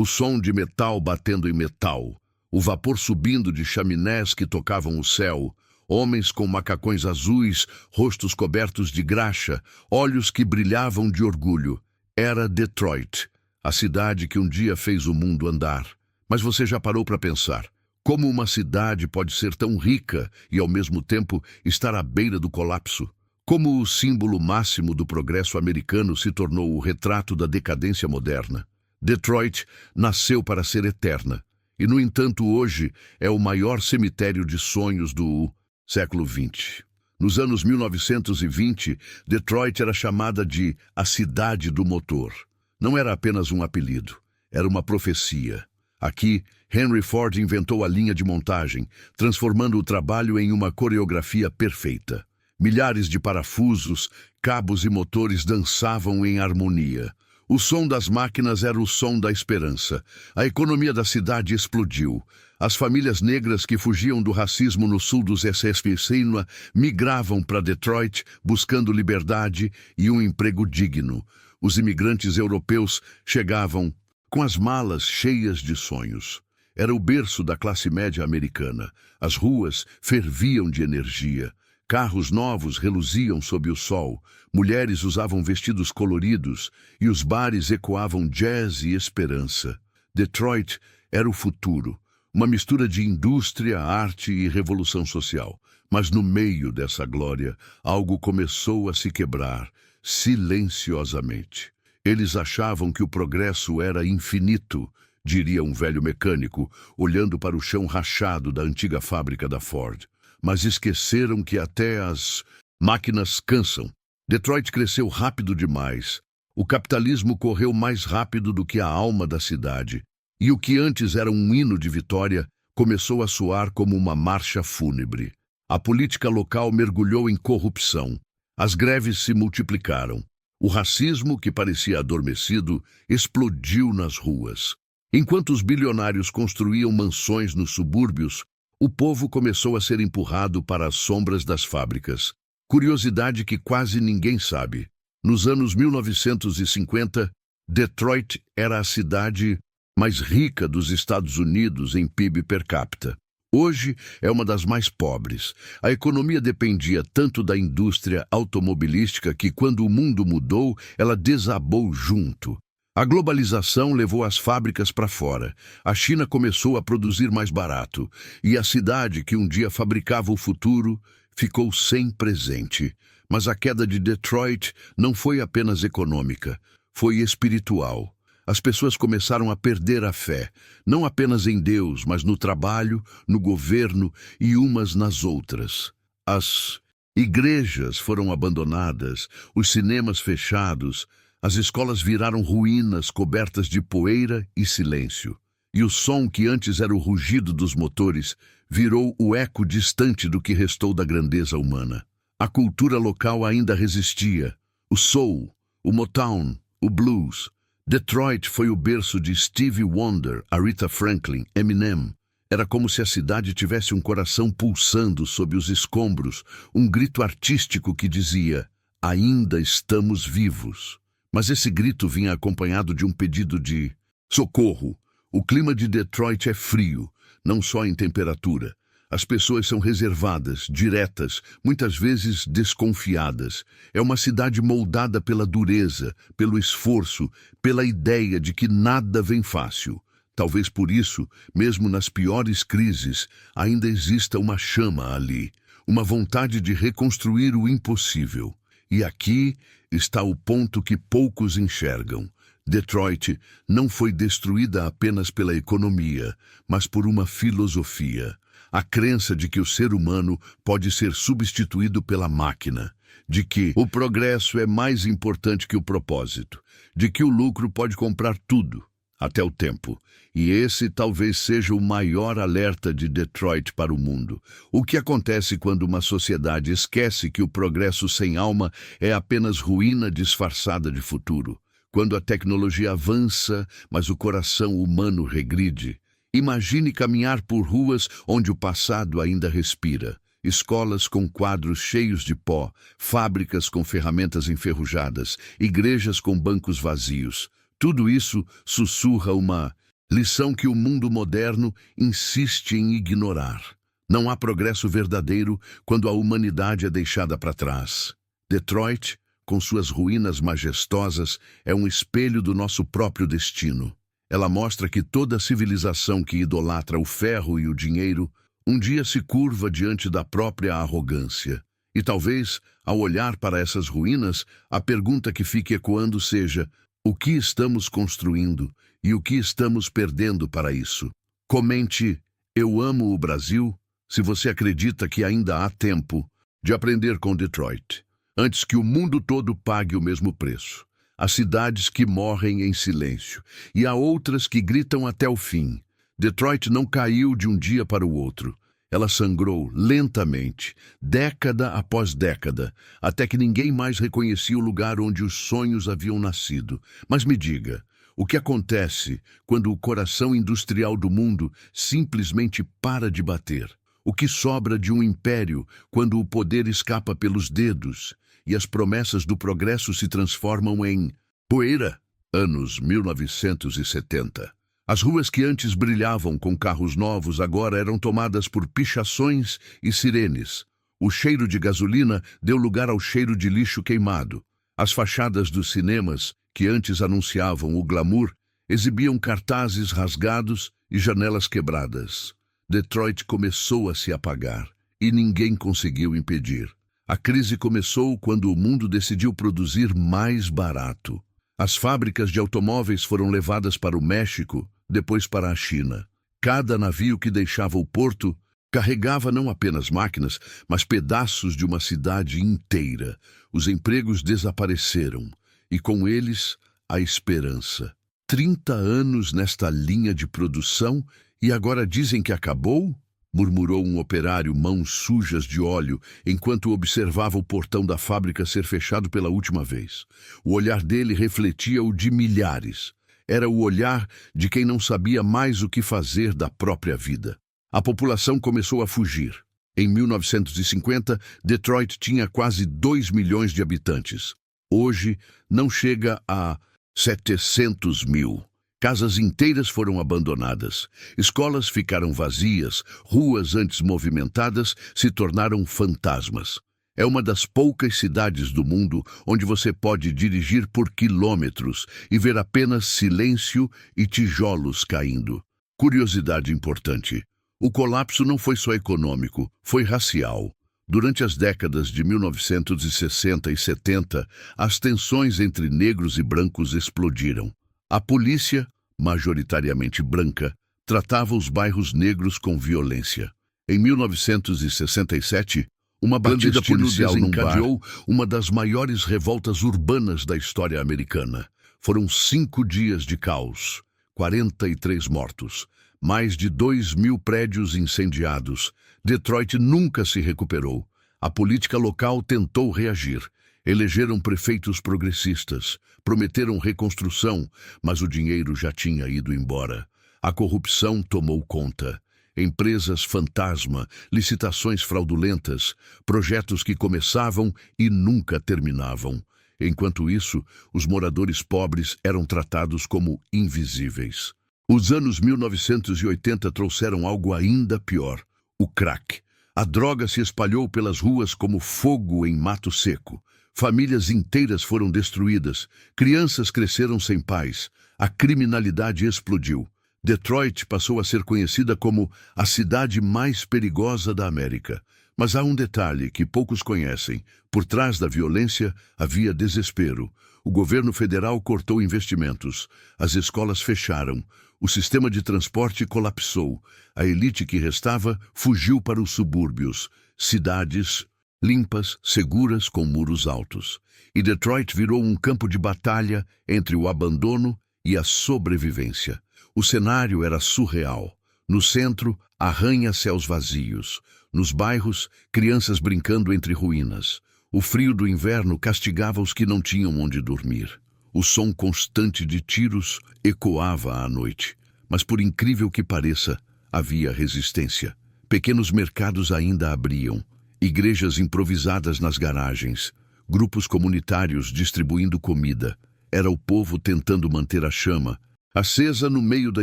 O som de metal batendo em metal, o vapor subindo de chaminés que tocavam o céu, homens com macacões azuis, rostos cobertos de graxa, olhos que brilhavam de orgulho. Era Detroit, a cidade que um dia fez o mundo andar. Mas você já parou para pensar? Como uma cidade pode ser tão rica e, ao mesmo tempo, estar à beira do colapso? Como o símbolo máximo do progresso americano se tornou o retrato da decadência moderna? Detroit nasceu para ser eterna, e, no entanto, hoje é o maior cemitério de sonhos do século XX. Nos anos 1920, Detroit era chamada de a cidade do motor. Não era apenas um apelido, era uma profecia. Aqui, Henry Ford inventou a linha de montagem, transformando o trabalho em uma coreografia perfeita. Milhares de parafusos, cabos e motores dançavam em harmonia. O som das máquinas era o som da esperança. A economia da cidade explodiu. As famílias negras que fugiam do racismo no sul dos SSPCINA migravam para Detroit buscando liberdade e um emprego digno. Os imigrantes europeus chegavam com as malas cheias de sonhos. Era o berço da classe média americana. As ruas ferviam de energia. Carros novos reluziam sob o sol, mulheres usavam vestidos coloridos e os bares ecoavam jazz e esperança. Detroit era o futuro, uma mistura de indústria, arte e revolução social. Mas no meio dessa glória, algo começou a se quebrar, silenciosamente. Eles achavam que o progresso era infinito, diria um velho mecânico, olhando para o chão rachado da antiga fábrica da Ford. Mas esqueceram que até as máquinas cansam. Detroit cresceu rápido demais. O capitalismo correu mais rápido do que a alma da cidade. E o que antes era um hino de vitória começou a soar como uma marcha fúnebre. A política local mergulhou em corrupção. As greves se multiplicaram. O racismo, que parecia adormecido, explodiu nas ruas. Enquanto os bilionários construíam mansões nos subúrbios, o povo começou a ser empurrado para as sombras das fábricas. Curiosidade que quase ninguém sabe. Nos anos 1950, Detroit era a cidade mais rica dos Estados Unidos em PIB per capita. Hoje é uma das mais pobres. A economia dependia tanto da indústria automobilística que, quando o mundo mudou, ela desabou junto. A globalização levou as fábricas para fora. A China começou a produzir mais barato. E a cidade que um dia fabricava o futuro ficou sem presente. Mas a queda de Detroit não foi apenas econômica, foi espiritual. As pessoas começaram a perder a fé, não apenas em Deus, mas no trabalho, no governo e umas nas outras. As igrejas foram abandonadas, os cinemas fechados, as escolas viraram ruínas cobertas de poeira e silêncio. E o som que antes era o rugido dos motores virou o eco distante do que restou da grandeza humana. A cultura local ainda resistia. O soul, o Motown, o blues. Detroit foi o berço de Stevie Wonder, Aretha Franklin, Eminem. Era como se a cidade tivesse um coração pulsando sob os escombros, um grito artístico que dizia: ainda estamos vivos. Mas esse grito vinha acompanhado de um pedido de socorro. O clima de Detroit é frio, não só em temperatura. As pessoas são reservadas, diretas, muitas vezes desconfiadas. É uma cidade moldada pela dureza, pelo esforço, pela ideia de que nada vem fácil. Talvez por isso, mesmo nas piores crises, ainda exista uma chama ali, uma vontade de reconstruir o impossível. E aqui está o ponto que poucos enxergam. Detroit não foi destruída apenas pela economia, mas por uma filosofia. A crença de que o ser humano pode ser substituído pela máquina, de que o progresso é mais importante que o propósito, de que o lucro pode comprar tudo, até o tempo. E esse talvez seja o maior alerta de Detroit para o mundo. O que acontece quando uma sociedade esquece que o progresso sem alma é apenas ruína disfarçada de futuro? Quando a tecnologia avança, mas o coração humano regride? Imagine caminhar por ruas onde o passado ainda respira. Escolas com quadros cheios de pó, fábricas com ferramentas enferrujadas, igrejas com bancos vazios. Tudo isso sussurra uma Lição que o mundo moderno insiste em ignorar. Não há progresso verdadeiro quando a humanidade é deixada para trás. Detroit, com suas ruínas majestosas, é um espelho do nosso próprio destino. Ela mostra que toda civilização que idolatra o ferro e o dinheiro um dia se curva diante da própria arrogância. E talvez, ao olhar para essas ruínas, a pergunta que fique ecoando seja: o que estamos construindo e o que estamos perdendo para isso? Comente: eu amo o Brasil, se você acredita que ainda há tempo de aprender com Detroit, antes que o mundo todo pague o mesmo preço. Há cidades que morrem em silêncio e há outras que gritam até o fim. Detroit não caiu de um dia para o outro. Ela sangrou lentamente, década após década, até que ninguém mais reconhecia o lugar onde os sonhos haviam nascido. Mas me diga, o que acontece quando o coração industrial do mundo simplesmente para de bater? O que sobra de um império quando o poder escapa pelos dedos e as promessas do progresso se transformam em poeira? Anos 1970. As ruas que antes brilhavam com carros novos agora eram tomadas por pichações e sirenes. O cheiro de gasolina deu lugar ao cheiro de lixo queimado. As fachadas dos cinemas, que antes anunciavam o glamour, exibiam cartazes rasgados e janelas quebradas. Detroit começou a se apagar e ninguém conseguiu impedir. A crise começou quando o mundo decidiu produzir mais barato. As fábricas de automóveis foram levadas para o México, depois para a China. Cada navio que deixava o porto carregava não apenas máquinas, mas pedaços de uma cidade inteira. Os empregos desapareceram e com eles a esperança. 30 anos nesta linha de produção e agora dizem que acabou? Murmurou um operário, mãos sujas de óleo, enquanto observava o portão da fábrica ser fechado pela última vez. O olhar dele refletia o de milhares. Era o olhar de quem não sabia mais o que fazer da própria vida. A população começou a fugir. Em 1950, Detroit tinha quase 2 milhões de habitantes. Hoje, não chega a 700 mil. Casas inteiras foram abandonadas, escolas ficaram vazias, ruas antes movimentadas se tornaram fantasmas. É uma das poucas cidades do mundo onde você pode dirigir por quilômetros e ver apenas silêncio e tijolos caindo. Curiosidade importante: o colapso não foi só econômico, foi racial. Durante as décadas de 1960 e 70, as tensões entre negros e brancos explodiram. A polícia, majoritariamente branca, tratava os bairros negros com violência. Em 1967, uma batida policial desencadeou uma das maiores revoltas urbanas da história americana. Foram 5 dias de caos, 43 mortos, mais de 2.000 prédios incendiados. Detroit nunca se recuperou. A política local tentou reagir. Elegeram prefeitos progressistas, prometeram reconstrução, mas o dinheiro já tinha ido embora. A corrupção tomou conta. Empresas fantasma, licitações fraudulentas, projetos que começavam e nunca terminavam. Enquanto isso, os moradores pobres eram tratados como invisíveis. Os anos 1980 trouxeram algo ainda pior: o crack. A droga se espalhou pelas ruas como fogo em mato seco. Famílias inteiras foram destruídas, crianças cresceram sem pais, a criminalidade explodiu. Detroit passou a ser conhecida como a cidade mais perigosa da América. Mas há um detalhe que poucos conhecem: por trás da violência havia desespero. O governo federal cortou investimentos, as escolas fecharam, o sistema de transporte colapsou, a elite que restava fugiu para os subúrbios, cidades limpas, seguras, com muros altos. E Detroit virou um campo de batalha entre o abandono e a sobrevivência. O cenário era surreal. No centro, arranha-céus vazios. Nos bairros, crianças brincando entre ruínas. O frio do inverno castigava os que não tinham onde dormir. O som constante de tiros ecoava à noite. Mas, por incrível que pareça, havia resistência. Pequenos mercados ainda abriam. Igrejas improvisadas nas garagens, grupos comunitários distribuindo comida. Era o povo tentando manter a chama. acesa no meio da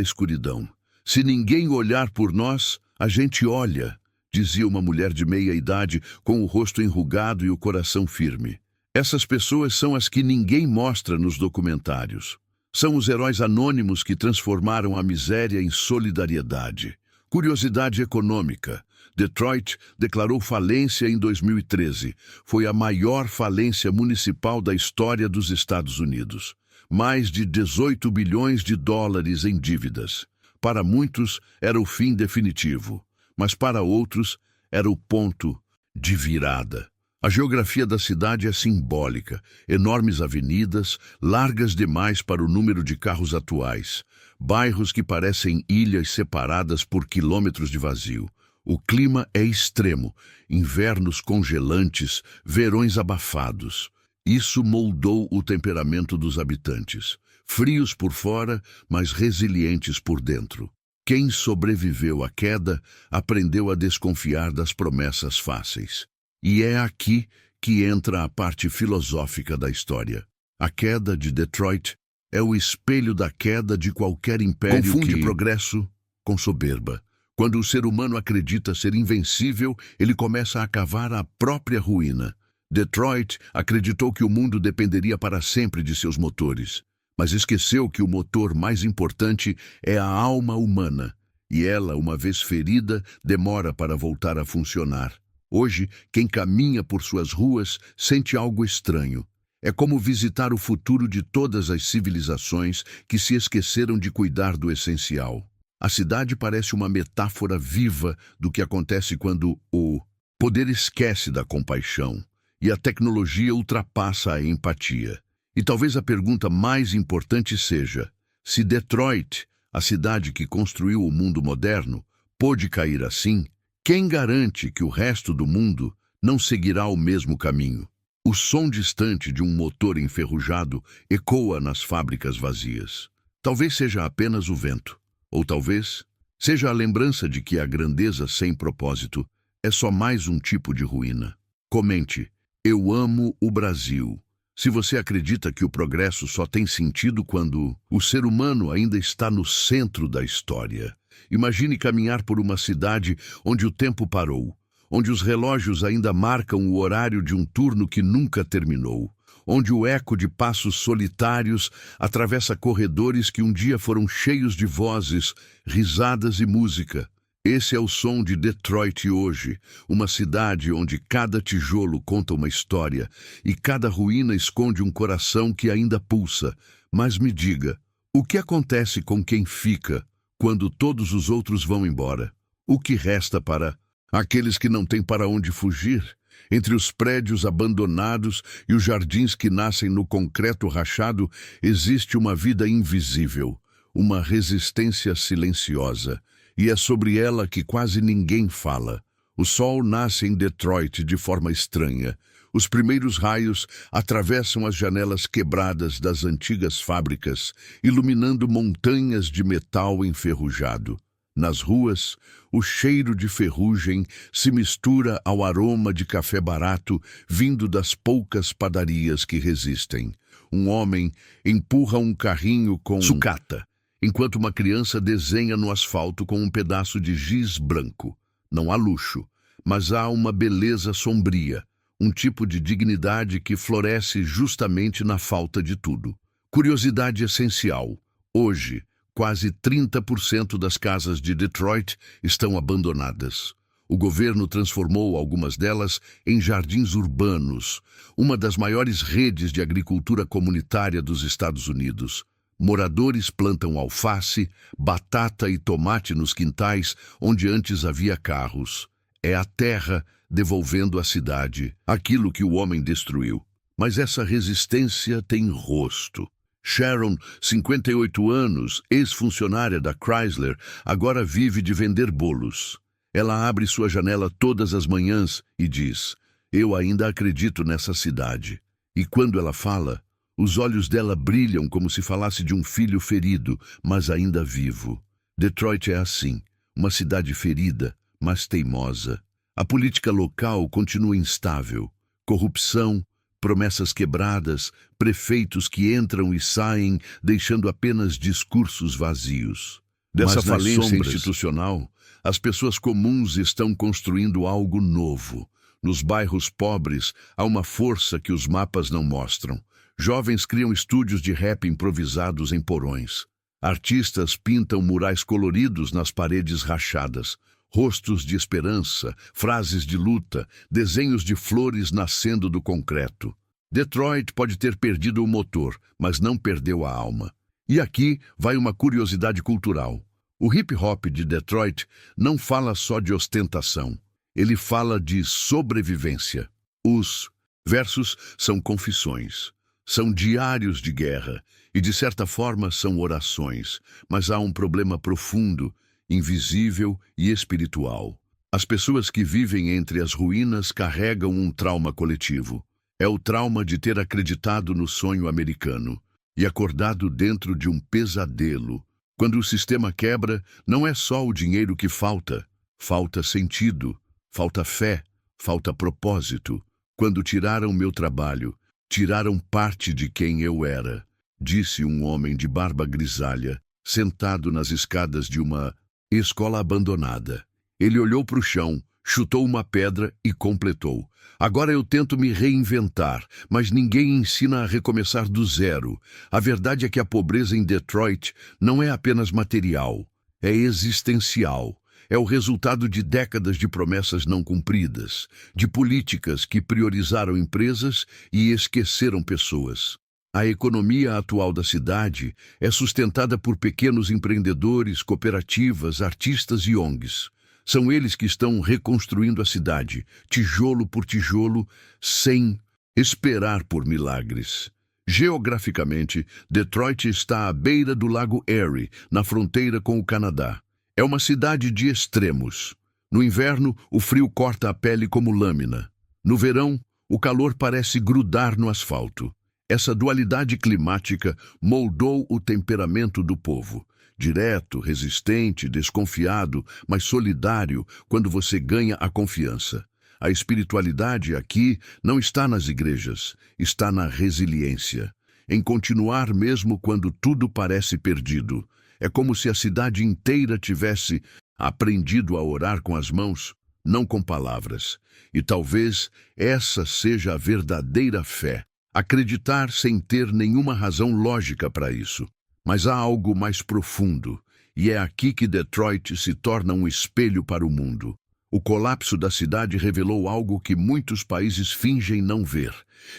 escuridão. Se ninguém olhar por nós, a gente olha, dizia uma mulher de meia idade com o rosto enrugado e o coração firme. Essas pessoas são as que ninguém mostra nos documentários. São os heróis anônimos que transformaram a miséria em solidariedade. Curiosidade econômica. Detroit declarou falência em 2013. Foi a maior falência municipal da história dos Estados Unidos. Mais de 18 bilhões de dólares em dívidas. Para muitos, era o fim definitivo, mas para outros, era o ponto de virada. A geografia da cidade é simbólica. Enormes avenidas, largas demais para o número de carros atuais. Bairros que parecem ilhas separadas por quilômetros de vazio. O clima é extremo. Invernos congelantes, verões abafados. Isso moldou o temperamento dos habitantes. Frios por fora, mas resilientes por dentro. Quem sobreviveu à queda aprendeu a desconfiar das promessas fáceis. E é aqui que entra a parte filosófica da história. A queda de Detroit é o espelho da queda de qualquer império. Confunde progresso com soberba. Quando o ser humano acredita ser invencível, ele começa a cavar a própria ruína. Detroit acreditou que o mundo dependeria para sempre de seus motores, mas esqueceu que o motor mais importante é a alma humana, e ela, uma vez ferida, demora para voltar a funcionar. Hoje, quem caminha por suas ruas sente algo estranho. É como visitar o futuro de todas as civilizações que se esqueceram de cuidar do essencial. A cidade parece uma metáfora viva do que acontece quando o poder esquece da compaixão e a tecnologia ultrapassa a empatia. E talvez a pergunta mais importante seja: se Detroit, a cidade que construiu o mundo moderno, pôde cair assim, quem garante que o resto do mundo não seguirá o mesmo caminho? O som distante de um motor enferrujado ecoa nas fábricas vazias. Talvez seja apenas o vento, ou talvez seja a lembrança de que a grandeza sem propósito é só mais um tipo de ruína. Comente: eu amo o Brasil. Se você acredita que o progresso só tem sentido quando o ser humano ainda está no centro da história. Imagine caminhar por uma cidade onde o tempo parou, onde os relógios ainda marcam o horário de um turno que nunca terminou, onde o eco de passos solitários atravessa corredores que um dia foram cheios de vozes, risadas e música. Esse é o som de Detroit hoje, uma cidade onde cada tijolo conta uma história e cada ruína esconde um coração que ainda pulsa. Mas me diga, o que acontece com quem fica quando todos os outros vão embora? O que resta para aqueles que não têm para onde fugir? Entre os prédios abandonados e os jardins que nascem no concreto rachado, existe uma vida invisível, uma resistência silenciosa. E é sobre ela que quase ninguém fala. O sol nasce em Detroit de forma estranha. Os primeiros raios atravessam as janelas quebradas das antigas fábricas, iluminando montanhas de metal enferrujado. Nas ruas, o cheiro de ferrugem se mistura ao aroma de café barato vindo das poucas padarias que resistem. Um homem empurra um carrinho com sucata, enquanto uma criança desenha no asfalto com um pedaço de giz branco. Não há luxo, mas há uma beleza sombria, um tipo de dignidade que floresce justamente na falta de tudo. Curiosidade essencial. Hoje, quase 30% das casas de Detroit estão abandonadas. O governo transformou algumas delas em jardins urbanos, uma das maiores redes de agricultura comunitária dos Estados Unidos. Moradores plantam alface, batata e tomate nos quintais onde antes havia carros. É a terra devolvendo à cidade aquilo que o homem destruiu. Mas essa resistência tem rosto. Sharon, 58 anos, ex-funcionária da Chrysler, agora vive de vender bolos. Ela abre sua janela todas as manhãs e diz: "Eu ainda acredito nessa cidade." E quando ela fala, os olhos dela brilham como se falasse de um filho ferido, mas ainda vivo. Detroit é assim, uma cidade ferida, mas teimosa. A política local continua instável. Corrupção, promessas quebradas, prefeitos que entram e saem, deixando apenas discursos vazios. Dessa falência institucional, as pessoas comuns estão construindo algo novo. Nos bairros pobres, há uma força que os mapas não mostram. Jovens criam estúdios de rap improvisados em porões. Artistas pintam murais coloridos nas paredes rachadas. Rostos de esperança, frases de luta, desenhos de flores nascendo do concreto. Detroit pode ter perdido o motor, mas não perdeu a alma. E aqui vai uma curiosidade cultural. O hip-hop de Detroit não fala só de ostentação. Ele fala de sobrevivência. Os versos são confissões. São diários de guerra e, de certa forma, são orações. Mas há um problema profundo, invisível e espiritual. As pessoas que vivem entre as ruínas carregam um trauma coletivo. É o trauma de ter acreditado no sonho americano e acordado dentro de um pesadelo. Quando o sistema quebra, não é só o dinheiro que falta. Falta sentido, falta fé, falta propósito. Quando tiraram meu trabalho, tiraram parte de quem eu era, disse um homem de barba grisalha, sentado nas escadas de uma escola abandonada. Ele olhou para o chão, chutou uma pedra e completou. Agora eu tento me reinventar, mas ninguém ensina a recomeçar do zero. A verdade é que a pobreza em Detroit não é apenas material, é existencial. É o resultado de décadas de promessas não cumpridas, de políticas que priorizaram empresas e esqueceram pessoas. A economia atual da cidade é sustentada por pequenos empreendedores, cooperativas, artistas e ONGs. São eles que estão reconstruindo a cidade, tijolo por tijolo, sem esperar por milagres. Geograficamente, Detroit está à beira do Lago Erie, na fronteira com o Canadá. É uma cidade de extremos. No inverno, o frio corta a pele como lâmina. No verão, o calor parece grudar no asfalto. Essa dualidade climática moldou o temperamento do povo. Direto, resistente, desconfiado, mas solidário quando você ganha a confiança. A espiritualidade aqui não está nas igrejas, está na resiliência. Em continuar mesmo quando tudo parece perdido. É como se a cidade inteira tivesse aprendido a orar com as mãos, não com palavras. E talvez essa seja a verdadeira fé. Acreditar sem ter nenhuma razão lógica para isso. Mas há algo mais profundo, e é aqui que Detroit se torna um espelho para o mundo. O colapso da cidade revelou algo que muitos países fingem não ver,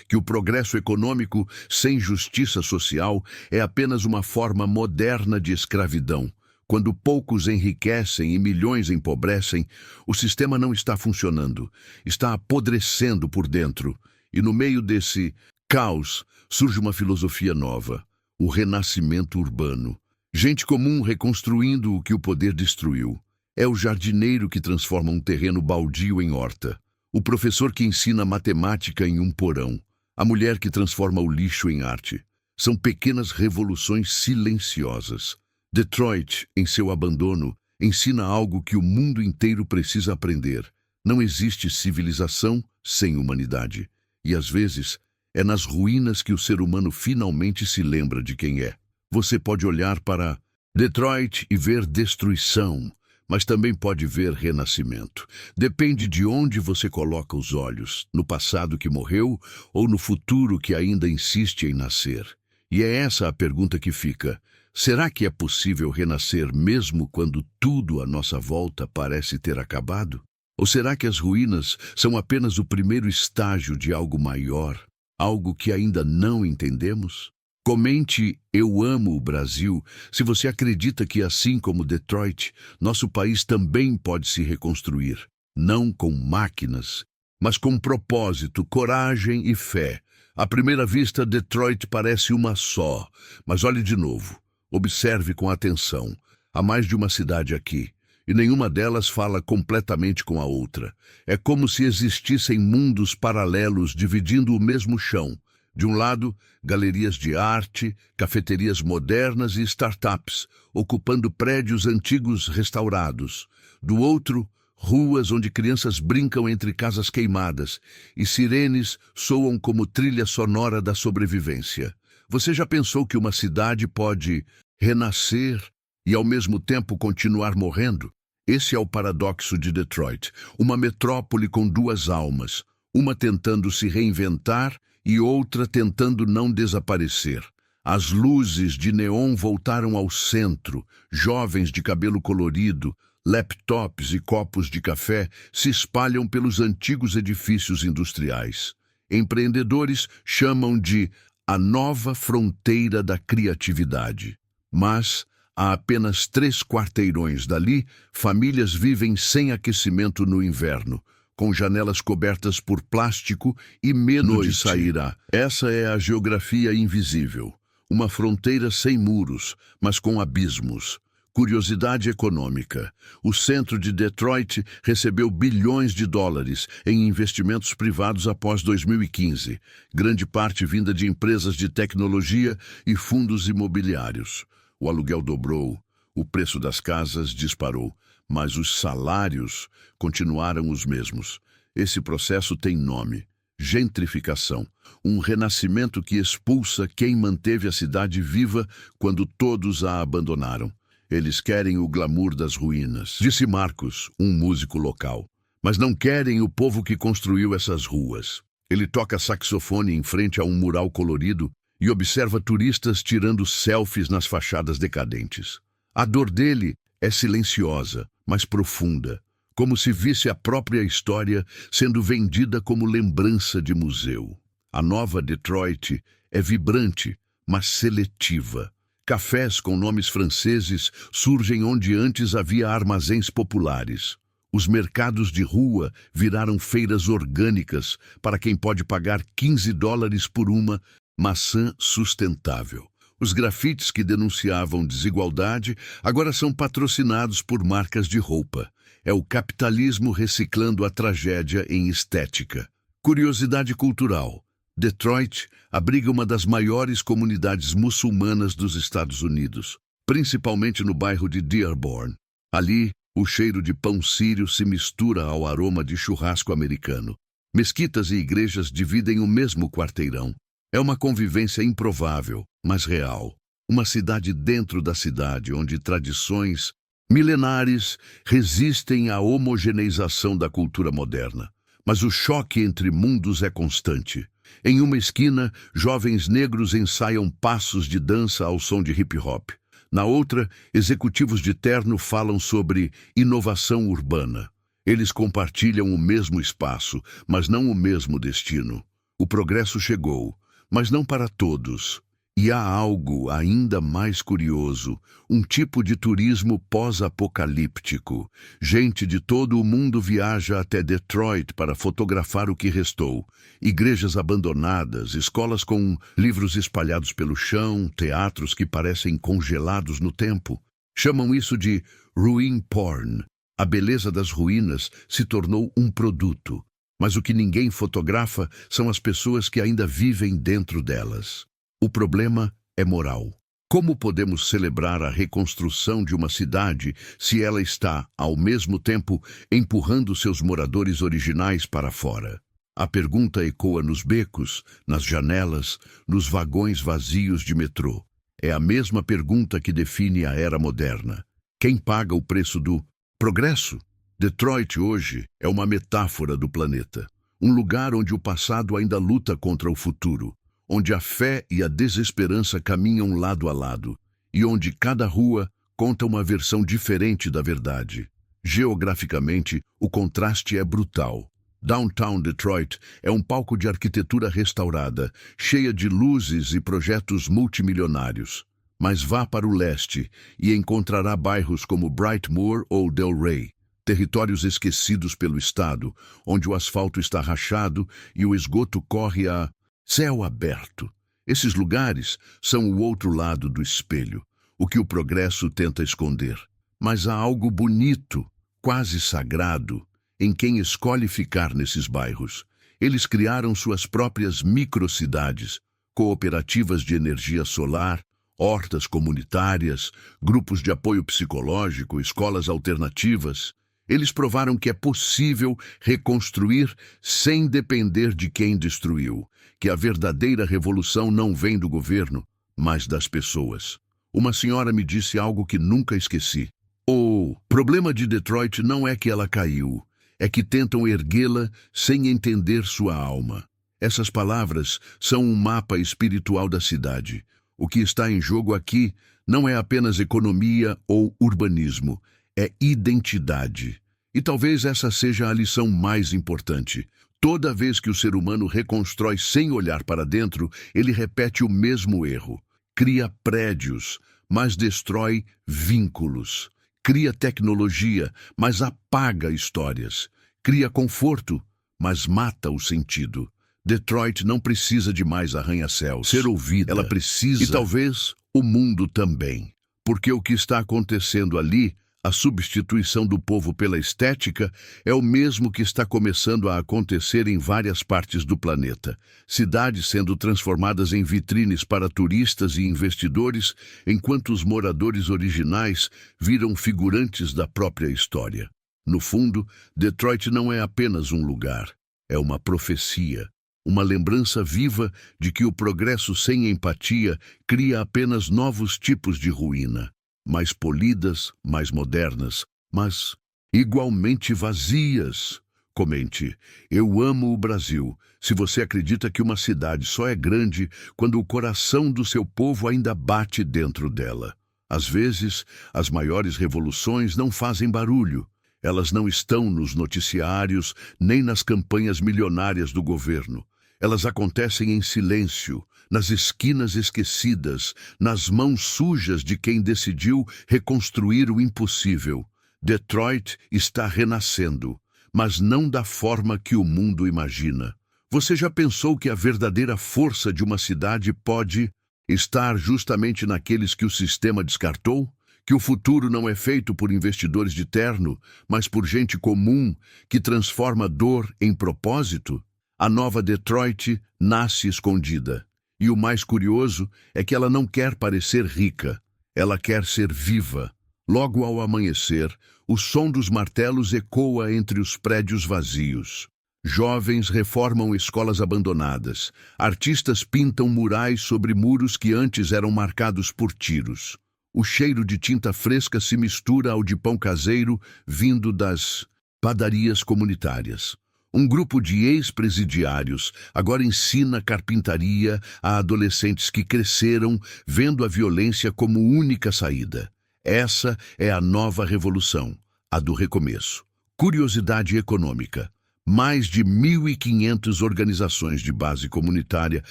que o progresso econômico sem justiça social é apenas uma forma moderna de escravidão. Quando poucos enriquecem e milhões empobrecem, o sistema não está funcionando, está apodrecendo por dentro. E no meio desse caos surge uma filosofia nova, o renascimento urbano. Gente comum reconstruindo o que o poder destruiu. É o jardineiro que transforma um terreno baldio em horta. O professor que ensina matemática em um porão. A mulher que transforma o lixo em arte. São pequenas revoluções silenciosas. Detroit, em seu abandono, ensina algo que o mundo inteiro precisa aprender. Não existe civilização sem humanidade. E às vezes, é nas ruínas que o ser humano finalmente se lembra de quem é. Você pode olhar para Detroit e ver destruição, mas também pode ver renascimento. Depende de onde você coloca os olhos, no passado que morreu ou no futuro que ainda insiste em nascer. E é essa a pergunta que fica. Será que é possível renascer mesmo quando tudo à nossa volta parece ter acabado? Ou será que as ruínas são apenas o primeiro estágio de algo maior? Algo que ainda não entendemos? Comente "Eu amo o Brasil" se você acredita que, assim como Detroit, nosso país também pode se reconstruir. Não com máquinas, mas com propósito, coragem e fé. À primeira vista, Detroit parece uma só, mas olhe de novo. Observe com atenção. Há mais de uma cidade aqui. E nenhuma delas fala completamente com a outra. É como se existissem mundos paralelos dividindo o mesmo chão. De um lado, galerias de arte, cafeterias modernas e startups, ocupando prédios antigos restaurados. Do outro, ruas onde crianças brincam entre casas queimadas e sirenes soam como trilha sonora da sobrevivência. Você já pensou que uma cidade pode renascer e ao mesmo tempo continuar morrendo? Esse é o paradoxo de Detroit, uma metrópole com duas almas, uma tentando se reinventar e outra tentando não desaparecer. As luzes de neon voltaram ao centro, jovens de cabelo colorido, laptops e copos de café se espalham pelos antigos edifícios industriais. Empreendedores chamam de a nova fronteira da criatividade. Mas, a apenas 3 quarteirões dali, famílias vivem sem aquecimento no inverno, com janelas cobertas por plástico e medo de sair. Essa é a geografia invisível. Uma fronteira sem muros, mas com abismos. Curiosidade econômica. O centro de Detroit recebeu bilhões de dólares em investimentos privados após 2015, grande parte vinda de empresas de tecnologia e fundos imobiliários. O aluguel dobrou, o preço das casas disparou, mas os salários continuaram os mesmos. Esse processo tem nome: gentrificação, um renascimento que expulsa quem manteve a cidade viva quando todos a abandonaram. Eles querem o glamour das ruínas, disse Marcos, um músico local, mas não querem o povo que construiu essas ruas. Ele toca saxofone em frente a um mural colorido e observa turistas tirando selfies nas fachadas decadentes. A dor dele é silenciosa, mas profunda, como se visse a própria história sendo vendida como lembrança de museu. A nova Detroit é vibrante, mas seletiva. Cafés com nomes franceses surgem onde antes havia armazéns populares. Os mercados de rua viraram feiras orgânicas para quem pode pagar $15 por uma maçã sustentável. Os grafites que denunciavam desigualdade agora são patrocinados por marcas de roupa. É o capitalismo reciclando a tragédia em estética. Curiosidade cultural. Detroit abriga uma das maiores comunidades muçulmanas dos Estados Unidos, principalmente no bairro de Dearborn. Ali, o cheiro de pão sírio se mistura ao aroma de churrasco americano. Mesquitas e igrejas dividem o mesmo quarteirão. É uma convivência improvável, mas real. Uma cidade dentro da cidade, onde tradições milenares resistem à homogeneização da cultura moderna. Mas o choque entre mundos é constante. Em uma esquina, jovens negros ensaiam passos de dança ao som de hip-hop. Na outra, executivos de terno falam sobre inovação urbana. Eles compartilham o mesmo espaço, mas não o mesmo destino. O progresso chegou, mas não para todos. E há algo ainda mais curioso, um tipo de turismo pós-apocalíptico. Gente de todo o mundo viaja até Detroit para fotografar o que restou. Igrejas abandonadas, escolas com livros espalhados pelo chão, teatros que parecem congelados no tempo. Chamam isso de ruin porn. A beleza das ruínas se tornou um produto. Mas o que ninguém fotografa são as pessoas que ainda vivem dentro delas. O problema é moral. Como podemos celebrar a reconstrução de uma cidade se ela está, ao mesmo tempo, empurrando seus moradores originais para fora? A pergunta ecoa nos becos, nas janelas, nos vagões vazios de metrô. É a mesma pergunta que define a era moderna. Quem paga o preço do progresso? Detroit hoje é uma metáfora do planeta. Um lugar onde o passado ainda luta contra o futuro, onde a fé e a desesperança caminham lado a lado, e onde cada rua conta uma versão diferente da verdade. Geograficamente, o contraste é brutal. Downtown Detroit é um palco de arquitetura restaurada, cheia de luzes e projetos multimilionários. Mas vá para o leste e encontrará bairros como Brightmoor ou Delray, territórios esquecidos pelo Estado, onde o asfalto está rachado e o esgoto corre a céu aberto. Esses lugares são o outro lado do espelho, o que o progresso tenta esconder. Mas há algo bonito, quase sagrado, em quem escolhe ficar nesses bairros. Eles criaram suas próprias microcidades, cooperativas de energia solar, hortas comunitárias, grupos de apoio psicológico, escolas alternativas. Eles provaram que é possível reconstruir sem depender de quem destruiu, que a verdadeira revolução não vem do governo, mas das pessoas. Uma senhora me disse algo que nunca esqueci. O problema de Detroit não é que ela caiu, é que tentam erguê-la sem entender sua alma. Essas palavras são um mapa espiritual da cidade. O que está em jogo aqui não é apenas economia ou urbanismo, é identidade. E talvez essa seja a lição mais importante. Toda vez que o ser humano reconstrói sem olhar para dentro, ele repete o mesmo erro. Cria prédios, mas destrói vínculos. Cria tecnologia, mas apaga histórias. Cria conforto, mas mata o sentido. Detroit não precisa de mais arranha-céus. Ser ouvida. Ela precisa. E talvez o mundo também. Porque o que está acontecendo ali, a substituição do povo pela estética, é o mesmo que está começando a acontecer em várias partes do planeta. Cidades sendo transformadas em vitrines para turistas e investidores, enquanto os moradores originais viram figurantes da própria história. No fundo, Detroit não é apenas um lugar, é uma profecia. Uma lembrança viva de que o progresso sem empatia cria apenas novos tipos de ruína, mais polidas, mais modernas, mas igualmente vazias. Comente: eu amo o Brasil. Se você acredita que uma cidade só é grande quando o coração do seu povo ainda bate dentro dela. Às vezes, as maiores revoluções não fazem barulho. Elas não estão nos noticiários nem nas campanhas milionárias do governo. Elas acontecem em silêncio, nas esquinas esquecidas, nas mãos sujas de quem decidiu reconstruir o impossível. Detroit está renascendo, mas não da forma que o mundo imagina. Você já pensou que a verdadeira força de uma cidade pode estar justamente naqueles que o sistema descartou? Que o futuro não é feito por investidores de terno, mas por gente comum que transforma dor em propósito? A nova Detroit nasce escondida. E o mais curioso é que ela não quer parecer rica. Ela quer ser viva. Logo ao amanhecer, o som dos martelos ecoa entre os prédios vazios. Jovens reformam escolas abandonadas. Artistas pintam murais sobre muros que antes eram marcados por tiros. O cheiro de tinta fresca se mistura ao de pão caseiro vindo das padarias comunitárias. Um grupo de ex-presidiários agora ensina carpintaria a adolescentes que cresceram vendo a violência como única saída. Essa é a nova revolução, a do recomeço. Curiosidade econômica. Mais de 1.500 organizações de base comunitária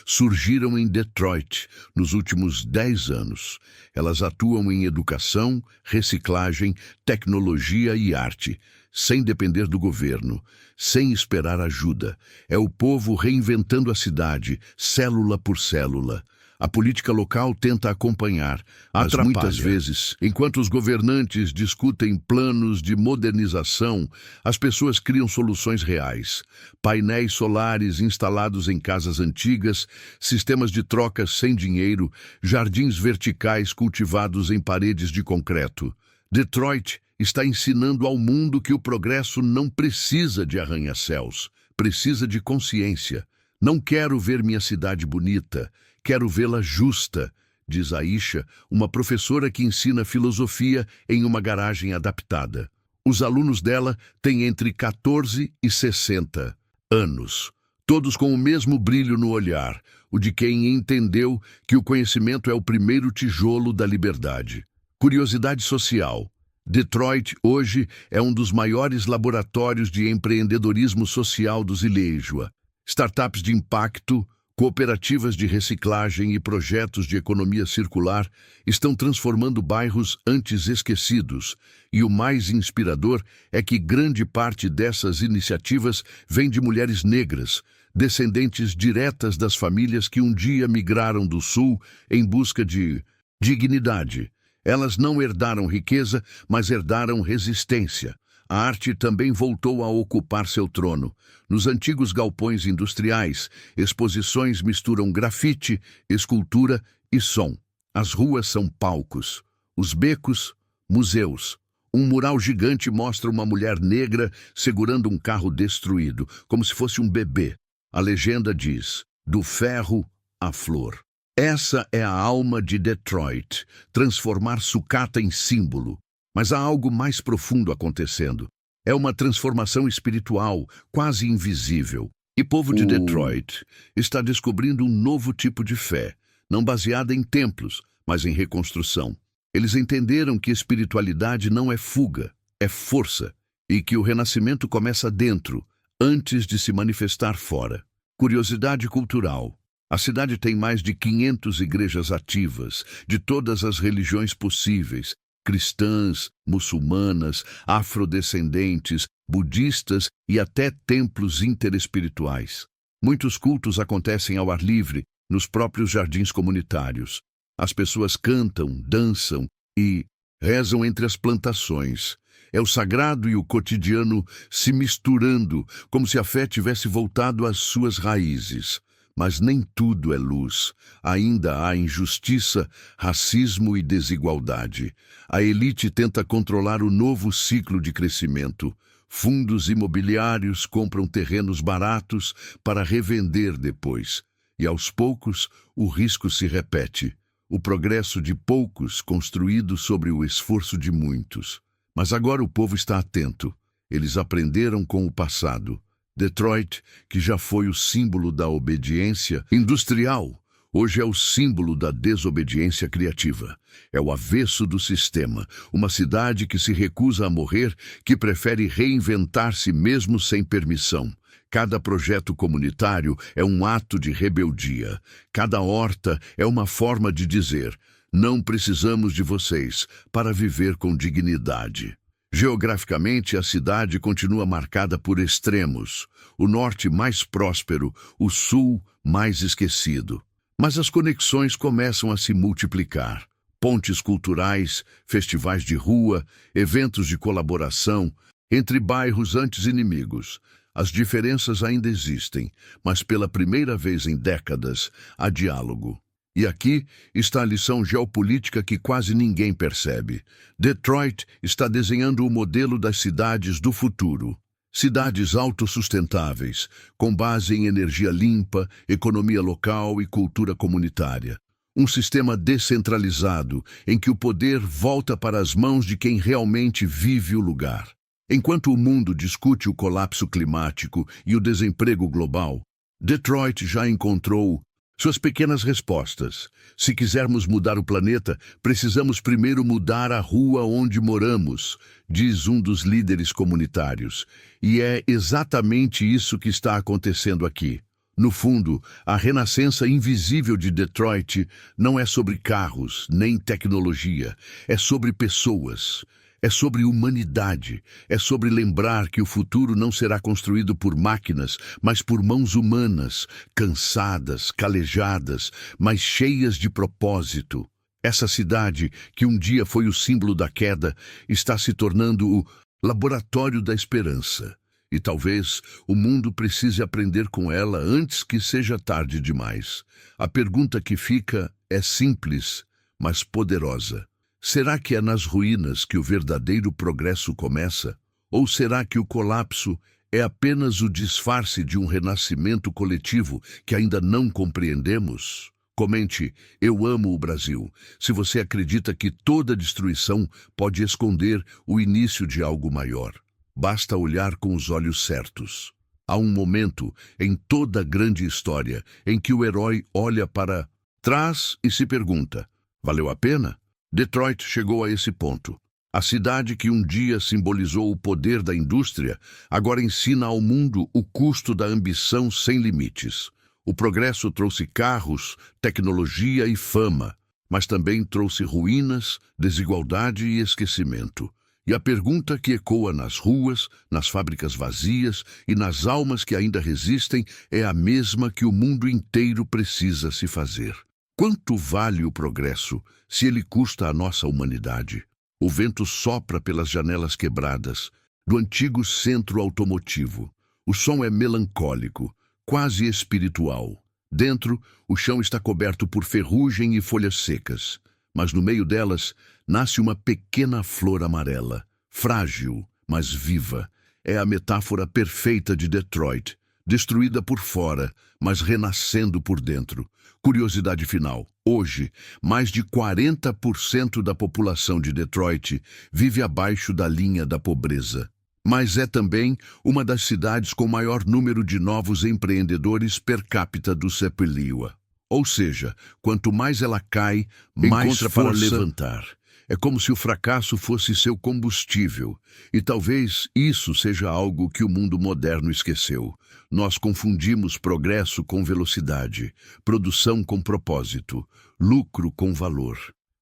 surgiram em Detroit nos últimos 10 anos. Elas atuam em educação, reciclagem, tecnologia e arte, sem depender do governo, sem esperar ajuda. É o povo reinventando a cidade, célula por célula. A política local tenta acompanhar, mas muitas vezes, enquanto os governantes discutem planos de modernização, as pessoas criam soluções reais. Painéis solares instalados em casas antigas, sistemas de troca sem dinheiro, jardins verticais cultivados em paredes de concreto. Detroit está ensinando ao mundo que o progresso não precisa de arranha-céus, precisa de consciência. Não quero ver minha cidade bonita, quero vê-la justa, diz Aisha, uma professora que ensina filosofia em uma garagem adaptada. Os alunos dela têm entre 14 e 60 anos, todos com o mesmo brilho no olhar, o de quem entendeu que o conhecimento é o primeiro tijolo da liberdade. Curiosidade social. Detroit hoje é um dos maiores laboratórios de empreendedorismo social dos Ilejoa. Startups de impacto, cooperativas de reciclagem e projetos de economia circular estão transformando bairros antes esquecidos, e o mais inspirador é que grande parte dessas iniciativas vem de mulheres negras, descendentes diretas das famílias que um dia migraram do Sul em busca de dignidade. Elas não herdaram riqueza, mas herdaram resistência. A arte também voltou a ocupar seu trono. Nos antigos galpões industriais, exposições misturam grafite, escultura e som. As ruas são palcos, os becos, museus. Um mural gigante mostra uma mulher negra segurando um carro destruído, como se fosse um bebê. A legenda diz: do ferro à flor. Essa é a alma de Detroit, transformar sucata em símbolo. Mas há algo mais profundo acontecendo. É uma transformação espiritual, quase invisível. E o povo de Detroit está descobrindo um novo tipo de fé, não baseada em templos, mas em reconstrução. Eles entenderam que espiritualidade não é fuga, é força, e que o renascimento começa dentro, antes de se manifestar fora. Curiosidade cultural. A cidade tem mais de 500 igrejas ativas, de todas as religiões possíveis, cristãs, muçulmanas, afrodescendentes, budistas e até templos interespirituais. Muitos cultos acontecem ao ar livre, nos próprios jardins comunitários. As pessoas cantam, dançam e rezam entre as plantações. É o sagrado e o cotidiano se misturando, como se a fé tivesse voltado às suas raízes. Mas nem tudo é luz. Ainda há injustiça, racismo e desigualdade. A elite tenta controlar o novo ciclo de crescimento. Fundos imobiliários compram terrenos baratos para revender depois. E aos poucos, o risco se repete. O progresso de poucos construído sobre o esforço de muitos. Mas agora o povo está atento. Eles aprenderam com o passado. Detroit, que já foi o símbolo da obediência industrial, hoje é o símbolo da desobediência criativa. É o avesso do sistema, uma cidade que se recusa a morrer, que prefere reinventar-se mesmo sem permissão. Cada projeto comunitário é um ato de rebeldia. Cada horta é uma forma de dizer: não precisamos de vocês para viver com dignidade. Geograficamente, a cidade continua marcada por extremos. O norte mais próspero, o sul mais esquecido. Mas as conexões começam a se multiplicar. Pontes culturais, festivais de rua, eventos de colaboração entre bairros antes inimigos. As diferenças ainda existem, mas pela primeira vez em décadas, há diálogo. E aqui está a lição geopolítica que quase ninguém percebe. Detroit está desenhando o modelo das cidades do futuro. Cidades autossustentáveis, com base em energia limpa, economia local e cultura comunitária. Um sistema descentralizado, em que o poder volta para as mãos de quem realmente vive o lugar. Enquanto o mundo discute o colapso climático e o desemprego global, Detroit já encontrou suas pequenas respostas. Se quisermos mudar o planeta, precisamos primeiro mudar a rua onde moramos, diz um dos líderes comunitários. E é exatamente isso que está acontecendo aqui. No fundo, a renascença invisível de Detroit não é sobre carros, nem tecnologia. É sobre pessoas. É sobre humanidade, é sobre lembrar que o futuro não será construído por máquinas, mas por mãos humanas, cansadas, calejadas, mas cheias de propósito. Essa cidade, que um dia foi o símbolo da queda, está se tornando o laboratório da esperança. E talvez o mundo precise aprender com ela antes que seja tarde demais. A pergunta que fica é simples, mas poderosa. Será que é nas ruínas que o verdadeiro progresso começa? Ou será que o colapso é apenas o disfarce de um renascimento coletivo que ainda não compreendemos? Comente: eu amo o Brasil, se você acredita que toda destruição pode esconder o início de algo maior. Basta olhar com os olhos certos. Há um momento em toda a grande história em que o herói olha para trás e se pergunta: valeu a pena? Detroit chegou a esse ponto. A cidade que um dia simbolizou o poder da indústria, agora ensina ao mundo o custo da ambição sem limites. O progresso trouxe carros, tecnologia e fama, mas também trouxe ruínas, desigualdade e esquecimento. E a pergunta que ecoa nas ruas, nas fábricas vazias e nas almas que ainda resistem é a mesma que o mundo inteiro precisa se fazer. Quanto vale o progresso se ele custa a nossa humanidade? O vento sopra pelas janelas quebradas do antigo centro automotivo. O som é melancólico, quase espiritual. Dentro, o chão está coberto por ferrugem e folhas secas, mas no meio delas nasce uma pequena flor amarela, Frágil, mas viva. É a metáfora perfeita de Detroit, destruída por fora, mas renascendo por dentro. Curiosidade final. Hoje, mais de 40% da população de Detroit vive abaixo da linha da pobreza. Mas é também uma das cidades com maior número de novos empreendedores per capita do Sepeliwa. Ou seja, quanto mais ela cai, mais Encontra para força. levantar. É como se o fracasso fosse seu combustível. E talvez isso seja algo que o mundo moderno esqueceu. Nós confundimos progresso com velocidade, produção com propósito, lucro com valor.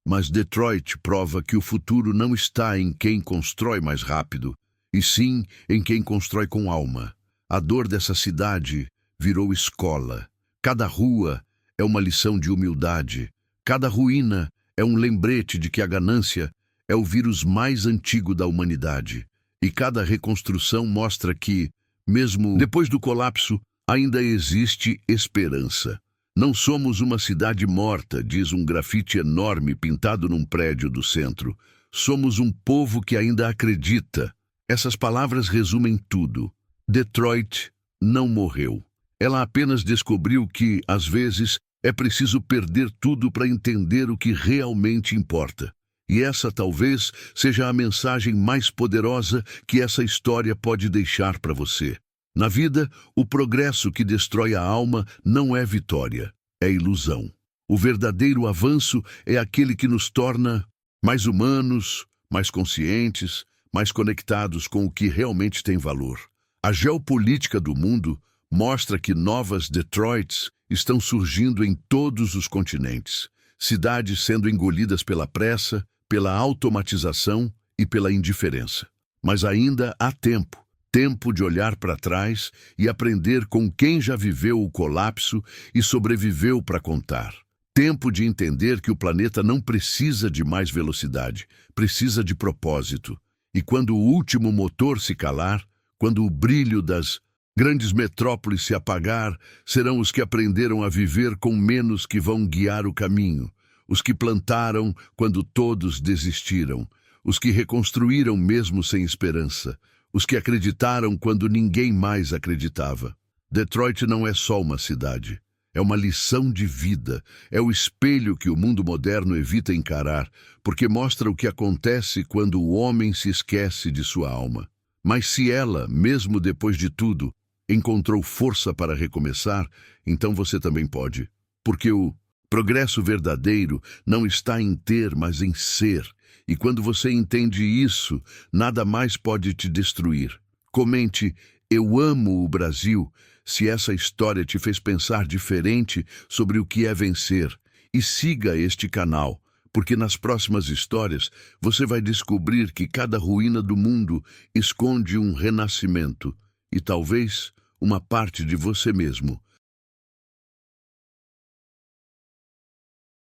Mas Detroit prova que o futuro não está em quem constrói mais rápido, e sim em quem constrói com alma. A dor dessa cidade virou escola. Cada rua é uma lição de humildade. Cada ruína é um lembrete de que a ganância é o vírus mais antigo da humanidade. E cada reconstrução mostra que, mesmo depois do colapso, ainda existe esperança. Não somos uma cidade morta, diz um grafite enorme pintado num prédio do centro. Somos um povo que ainda acredita. Essas palavras resumem tudo. Detroit não morreu. Ela apenas descobriu que, às vezes, é preciso perder tudo para entender o que realmente importa. E essa talvez seja a mensagem mais poderosa que essa história pode deixar para você. Na vida, o progresso que destrói a alma não é vitória, é ilusão. O verdadeiro avanço é aquele que nos torna mais humanos, mais conscientes, mais conectados com o que realmente tem valor. A geopolítica do mundo mostra que novas Detroits estão surgindo em todos os continentes. Cidades sendo engolidas pela pressa, pela automatização e pela indiferença. Mas ainda há tempo. Tempo de olhar para trás e aprender com quem já viveu o colapso e sobreviveu para contar. Tempo de entender que o planeta não precisa de mais velocidade, precisa de propósito. E quando o último motor se calar, quando o brilho das grandes metrópoles se apagar, serão os que aprenderam a viver com menos que vão guiar o caminho, os que plantaram quando todos desistiram, os que reconstruíram mesmo sem esperança, os que acreditaram quando ninguém mais acreditava. Detroit não é só uma cidade, é uma lição de vida, é o espelho que o mundo moderno evita encarar, porque mostra o que acontece quando o homem se esquece de sua alma. Mas se ela, mesmo depois de tudo, encontrou força para recomeçar, então você também pode. Porque o progresso verdadeiro não está em ter, mas em ser. E quando você entende isso, nada mais pode te destruir. Comente, eu amo o Brasil, se essa história te fez pensar diferente sobre o que é vencer. E siga este canal, porque nas próximas histórias você vai descobrir que cada ruína do mundo esconde um renascimento. E talvez uma parte de você mesmo